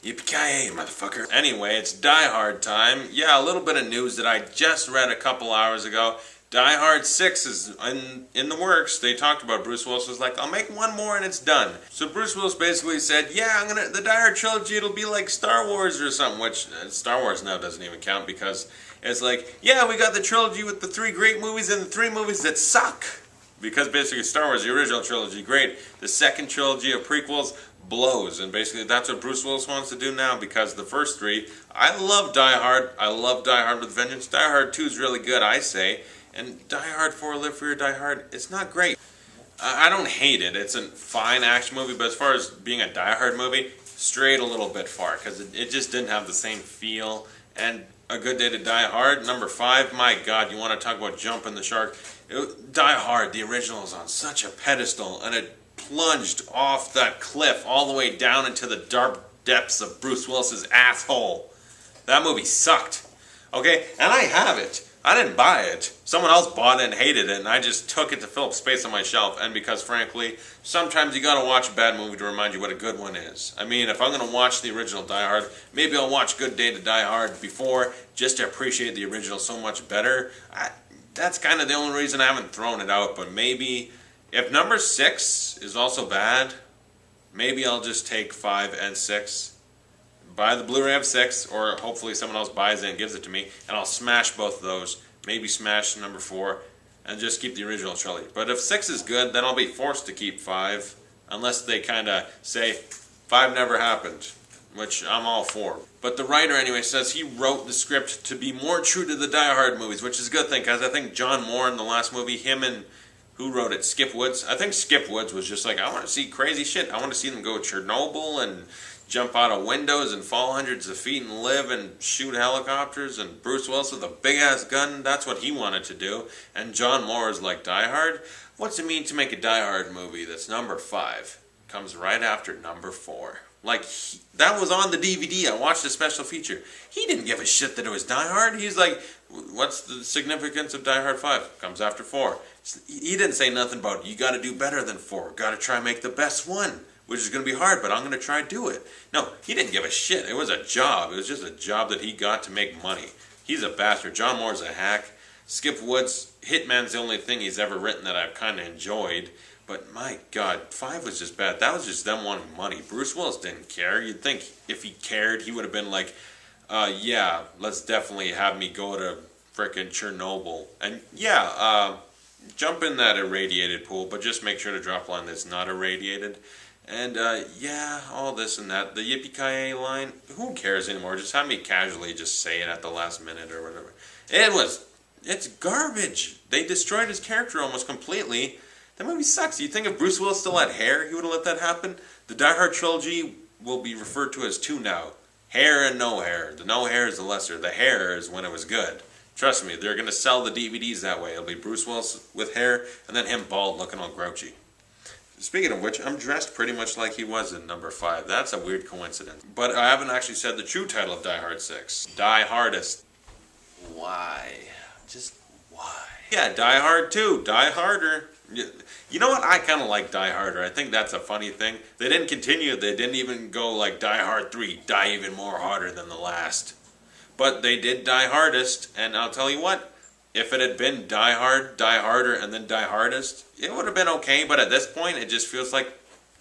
Yippee-ki-yay, motherfucker. Anyway, it's Die Hard time. Yeah, a little bit of news that I just read a couple hours ago. Die Hard 6 is in the works. They talked about Bruce Willis was like, I'll make one more and it's done. So Bruce Willis basically said, yeah, the Die Hard trilogy, it'll be like Star Wars or something, which Star Wars now doesn't even count because it's like, yeah, we got the trilogy with the 3 great movies and the 3 movies that suck. Because basically Star Wars, the original trilogy, great. The second trilogy of prequels blows. And basically that's what Bruce Willis wants to do now because the first 3, I love Die Hard. I love Die Hard with Vengeance. Die Hard 2 is really good, I say. And Die Hard 4, Live Free or Die Hard, it's not great. I don't hate it. It's a fine action movie, but as far as being a Die Hard movie, strayed a little bit far because it just didn't have the same feel. And A Good Day to Die Hard, number 5, my God, you want to talk about jumping the shark. Die Hard, the original, is on such a pedestal, and it plunged off that cliff all the way down into the dark depths of Bruce Willis's asshole. That movie sucked. Okay, and I have it. I didn't buy it. Someone else bought it and hated it, and I just took it to fill up space on my shelf. And because, frankly, sometimes you gotta watch a bad movie to remind you what a good one is. I mean, if I'm gonna watch the original Die Hard, maybe I'll watch Good Day to Die Hard before, just to appreciate the original so much better. That's kind of the only reason I haven't thrown it out. But maybe, if number 6 is also bad, maybe I'll just take 5 and 6. Buy the Blu-ray of 6, or hopefully someone else buys it and gives it to me, and I'll smash both of those, maybe smash number 4, and just keep the original trilogy. But if 6 is good, then I'll be forced to keep 5, unless they kind of say 5 never happened, which I'm all for. But the writer anyway says he wrote the script to be more true to the Die Hard movies, which is a good thing, because I think John Moore in the last movie, him and who wrote it? Skip Woods? I think Skip Woods was just like, I want to see crazy shit. I want to see them go to Chernobyl and jump out of windows and fall hundreds of feet and live and shoot helicopters, and Bruce Willis with a big-ass gun, that's what he wanted to do. And John Moore is like, Die Hard? What's it mean to make a Die Hard movie that's number 5? Comes right after number 4. Like, that was on the DVD. I watched the special feature. He didn't give a shit that it was Die Hard. He's like, what's the significance of Die Hard 5? Comes after 4. He didn't say nothing about, you gotta do better than 4. Gotta try and make the best one, which is going to be hard, but I'm going to try and do it. No, he didn't give a shit. It was a job. It was just a job that he got to make money. He's a bastard. John Moore's a hack. Skip Woods, Hitman's the only thing he's ever written that I've kind of enjoyed. But my God, 5 was just bad. That was just them wanting money. Bruce Willis didn't care. You'd think if he cared, he would have been like, yeah, let's definitely have me go to frickin' Chernobyl. And yeah, jump in that irradiated pool, but just make sure to drop a line that's not irradiated. And, yeah, all this and that. The yippee-ki-yay line, who cares anymore? Just have me casually just say it at the last minute or whatever. It's garbage. They destroyed his character almost completely. That movie sucks. You'd think if Bruce Willis still had hair, he would have let that happen. The Die Hard trilogy will be referred to as 2 now. Hair and no hair. The no hair is the lesser. The hair is when it was good. Trust me, they're going to sell the DVDs that way. It'll be Bruce Willis with hair, and then him bald looking all grouchy. Speaking of which, I'm dressed pretty much like he was in number 5. That's a weird coincidence. But I haven't actually said the true title of Die Hard 6. Die Hardest. Why? Just why? Yeah, Die Hard 2. Die Harder. You know what? I kind of like Die Harder. I think that's a funny thing. They didn't continue. They didn't even go like Die Hard 3. Die even more harder than the last. But they did Die Hardest. And I'll tell you what. If it had been Die Hard, Die Harder, and then Die Hardest, it would have been okay, but at this point, it just feels like,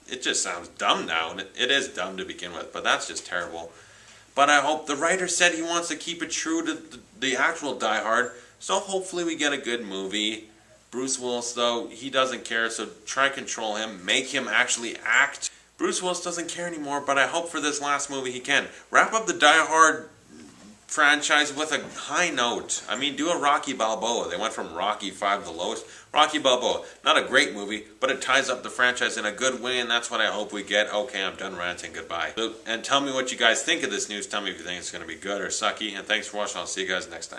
it just sounds dumb now, and it is dumb to begin with, but that's just terrible. But I hope, the writer said he wants to keep it true to the actual Die Hard, so hopefully we get a good movie. Bruce Willis, though, he doesn't care, so try control him, make him actually act. Bruce Willis doesn't care anymore, but I hope for this last movie he can. Wrap up the Die Hard franchise with a high note. I mean, do a Rocky Balboa. They went from Rocky 5 the lowest. Rocky Balboa, not a great movie, but it ties up the franchise in a good way, and that's what I hope we get. Okay, I'm done ranting. Goodbye. And tell me what you guys think of this news. Tell me if you think it's going to be good or sucky, and thanks for watching. I'll see you guys next time.